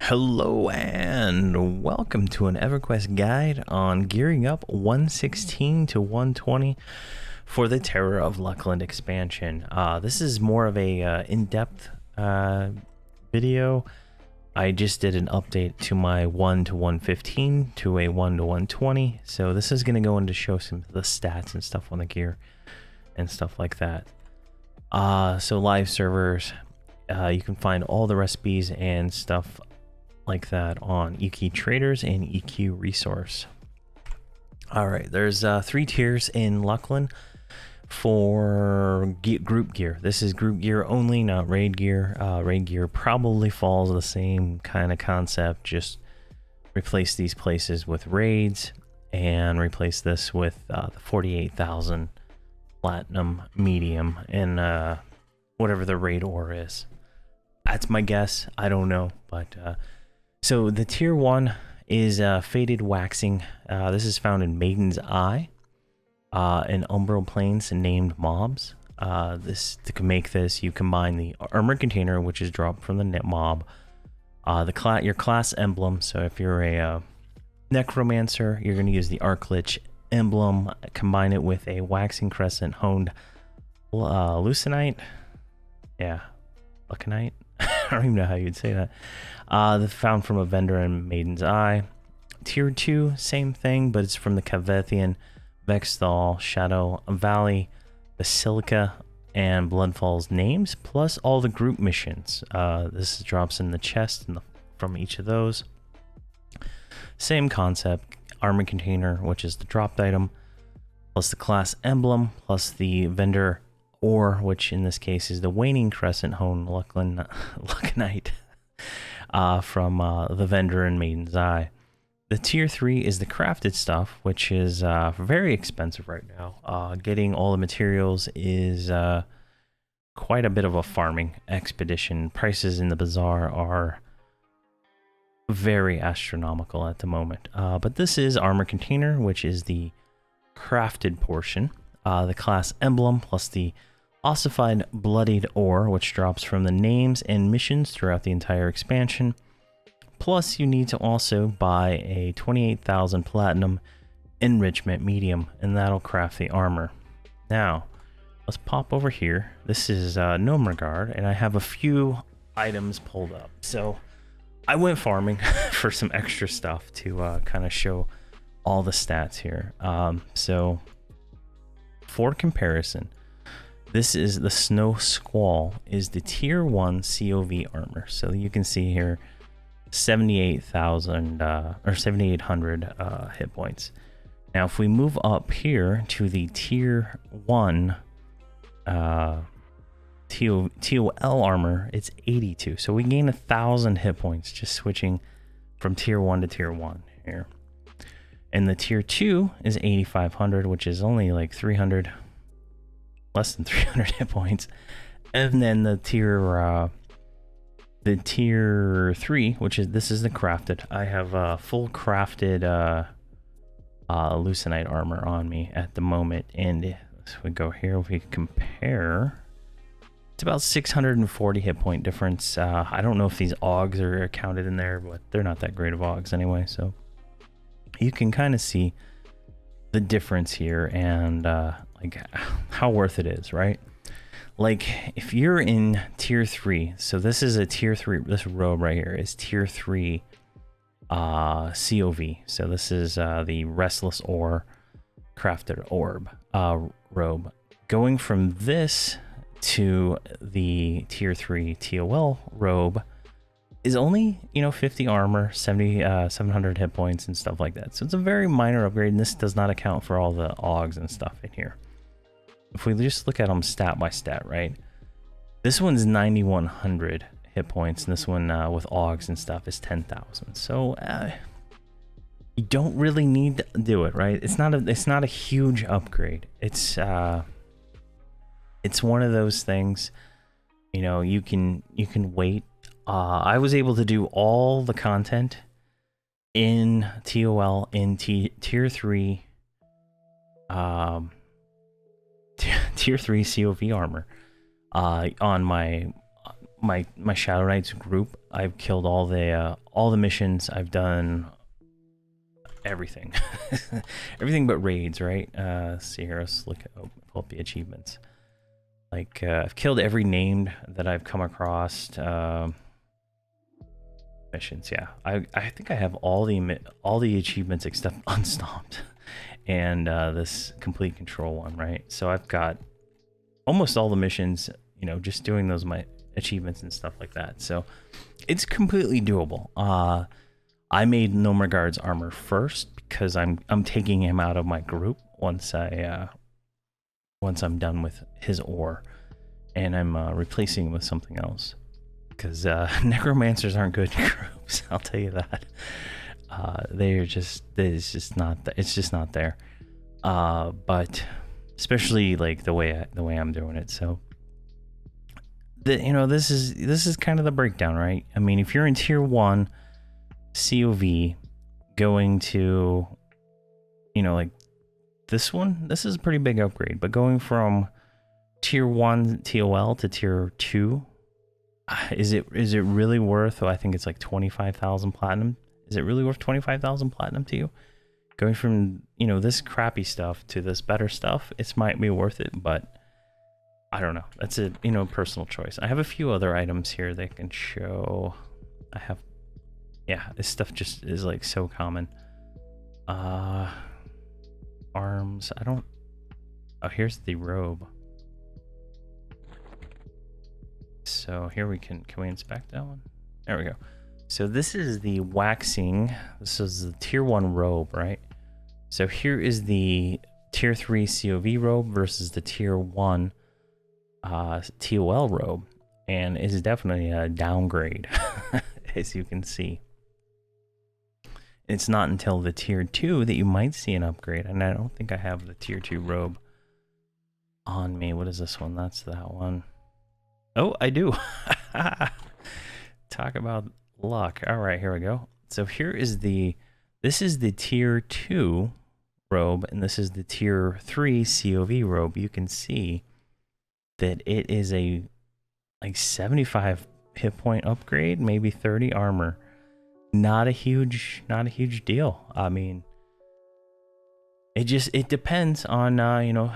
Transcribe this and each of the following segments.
Hello and welcome to an Everquest guide on gearing up 116 to 120 for the Terror of Luclin expansion. This is more of a in-depth video. I just did an update to my 1 to 115 to a 1 to 120, so this is going to go in to show some of the stats and stuff on the gear and stuff like that. So live servers, you can find all the recipes and stuff like that on EQ Traders and EQ Resource. All right, there's 3 tiers in Luclin for group gear. This is group gear only, not raid gear. Raid gear probably follows the same kind of concept, just replace these places with raids and replace this with the 48,000 platinum medium and whatever the raid ore is. That's my guess. I don't know, but so the tier 1 is Faded Waxing. This is found in Maiden's Eye and Umbral Plains and named mobs. To make this, you combine the armor container, which is dropped from the net mob, your class emblem. So if you're a necromancer, you're going to use the Arclich emblem, combine it with a Waxing Crescent honed Lucinite. Yeah, Lucanite. I don't even know how you'd say that. Found from a vendor in Maiden's Eye. Tier 2, same thing, but it's from the Cavethian, Vexthal, Shadow Valley, Basilica, and Bloodfall's names, plus all the group missions. This drops in the chest from each of those. Same concept, armor container, which is the dropped item, plus the class emblem, plus the vendor ore, which in this case is the Waning Crescent Hone Lucanite from the vendor in Maiden's Eye. The tier 3 is the crafted stuff, which is very expensive right now. Getting all the materials is quite a bit of a farming expedition. Prices in the bazaar are very astronomical at the moment. But this is armor container, which is the crafted portion. The class emblem plus the ossified bloodied ore, which drops from the names and missions throughout the entire expansion. Plus, you need to also buy a 28,000 platinum enrichment medium, and that'll craft the armor. Now, let's pop over here. This is Nomergard, and I have a few items pulled up. So, I went farming for some extra stuff to kind of show all the stats here. So, for comparison, this is the Snow Squall, is the tier 1 COV armor. So you can see here 78,000 or 7,800 hit points. Now, if we move up here to the tier 1 TOL armor, it's 82. So we gain 1,000 hit points just switching from tier 1 to tier 1 here. And the tier 2 is 8,500, which is only like 300, less than 300 hit points. And then the tier 3, which is, this is the crafted. I have full crafted Lucinite armor on me at the moment. And if we go here, if we compare, it's about 640 hit point difference. I don't know if these augs are counted in there, but they're not that great of augs anyway. So you can kind of see the difference here and like how worth it is, right? Like if you're in tier 3, so this is a tier 3, this robe right here is tier 3 COV. So this is the Restless Ore crafted orb robe. Going from this to the tier 3 TOL robe is only, 50 armor, 700 hit points and stuff like that. So it's a very minor upgrade, and this does not account for all the augs and stuff in here. If we just look at them stat by stat, right? This one's 9,100 hit points, and this one with augs and stuff is 10,000. So you don't really need to do it, right? It's not a huge upgrade. It's one of those things, you can wait. I was able to do all the content in TOL in tier 3 tier 3 COV armor on my Shadow Knights group. I've killed all all the missions. I've done everything. Everything but raids, right? See here, let's look at, pull up the achievements. Like, I've killed every named that I've come across. Missions, yeah. I think I have all the achievements except unstopped and this complete control one, right? So I've got almost all the missions, you know, just doing those my achievements and stuff like that. So it's completely doable. I made Nomergard's armor first because I'm taking him out of my group once I'm done with his ore, and I'm replacing him with something else. Because necromancers aren't good in groups, I'll tell you that. It's just not there. But especially like the way I'm doing it. So this is kind of the breakdown, right? I mean, if you're in tier 1 COV, going to, you know, like this is a pretty big upgrade. But going from tier 1 TOL to tier 2. Is it really worth? I think it's like 25,000 platinum. Is it really worth 25,000 platinum to you? Going from, you know, this crappy stuff to this better stuff, it might be worth it, but I don't know. That's a, you know, personal choice. I have a few other items here that can show. Yeah, this stuff just is like so common. Arms. Oh, here's the robe. So here can we inspect that one? There we go. So this is the waxing. This is the tier 1 robe, right? So here is the tier 3 COV robe versus the tier 1 TOL robe, and it is definitely a downgrade, as you can see. It's not until the tier 2 that you might see an upgrade, and I don't think I have the tier 2 robe on me. What is this one? That's that one. Oh, I do. Talk about luck. All right, here we go. So here is this is the tier 2 robe, and this is the tier 3 COV robe. You can see that it is a like 75 hit point upgrade, maybe 30 armor. Not a huge deal. I mean, it depends on you know.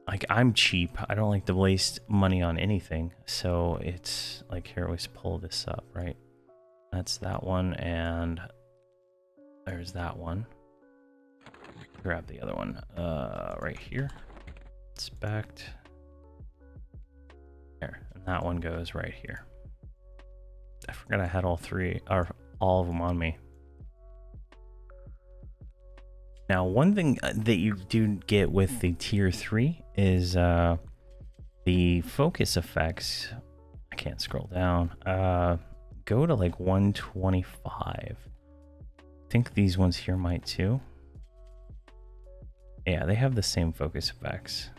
Like, I'm cheap. I don't like to waste money on anything. So it's like, here, let's pull this up, right? That's that one, and there's that one. Grab the other one right here. Inspect. There, and that one goes right here. I forgot I had all of them on me. Now, one thing that you do get with the tier 3 is the focus effects. I can't scroll down. Go to like 125. I think these ones here might too. Yeah, they have the same focus effects.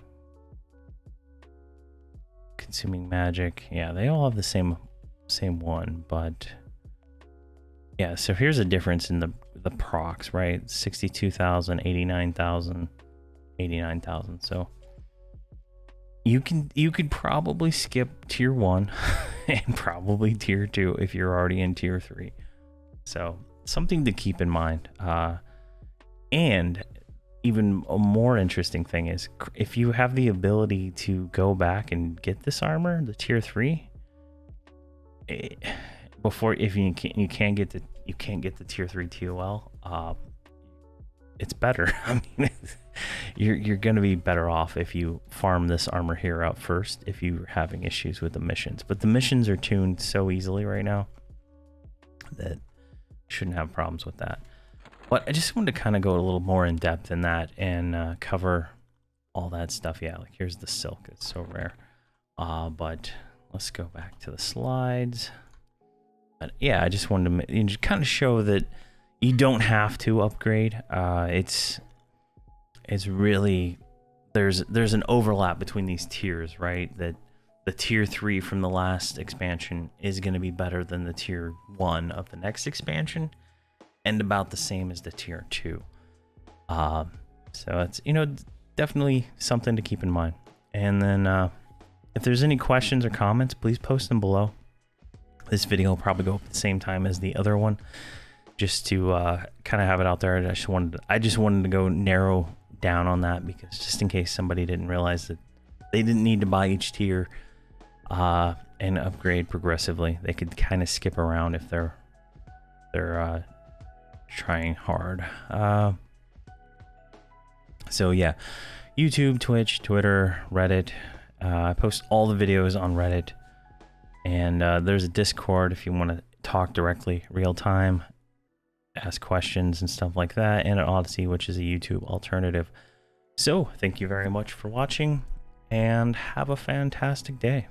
Consuming magic. Yeah, they all have the same one, but yeah, so here's a difference in the procs, right? 62,000, 89,000, 89,000. So you could probably skip tier 1 and probably tier 2 if you're already in tier 3. So something to keep in mind. And even a more interesting thing is, if you have the ability to go back and get this armor, the tier 3, before, if you can't get the tier 3 TOL, it's better. I mean, you're gonna be better off if you farm this armor here out first if you're having issues with the missions. But the missions are tuned so easily right now that you shouldn't have problems with that. But I just wanted to kind of go a little more in depth in that and cover all that stuff. Yeah, like here's the silk. It's so rare. But let's go back to the slides. But yeah, I just wanted to just kind of show that you don't have to upgrade. It's really, there's an overlap between these tiers, right? That the tier 3 from the last expansion is going to be better than the tier 1 of the next expansion, and about the same as the tier 2. So it's, you know, definitely something to keep in mind. And then if there's any questions or comments, please post them below. This video will probably go up at the same time as the other one, just to kind of have it out there. I just wanted to go narrow down on that, because just in case somebody didn't realize that they didn't need to buy each tier and upgrade progressively. They could kind of skip around if they're trying hard. So yeah, YouTube, Twitch, Twitter, Reddit. I post all the videos on Reddit, and there's a Discord if you want to talk directly, real time, ask questions and stuff like that, and an Odyssey, which is a YouTube alternative. So thank you very much for watching, and have a fantastic day.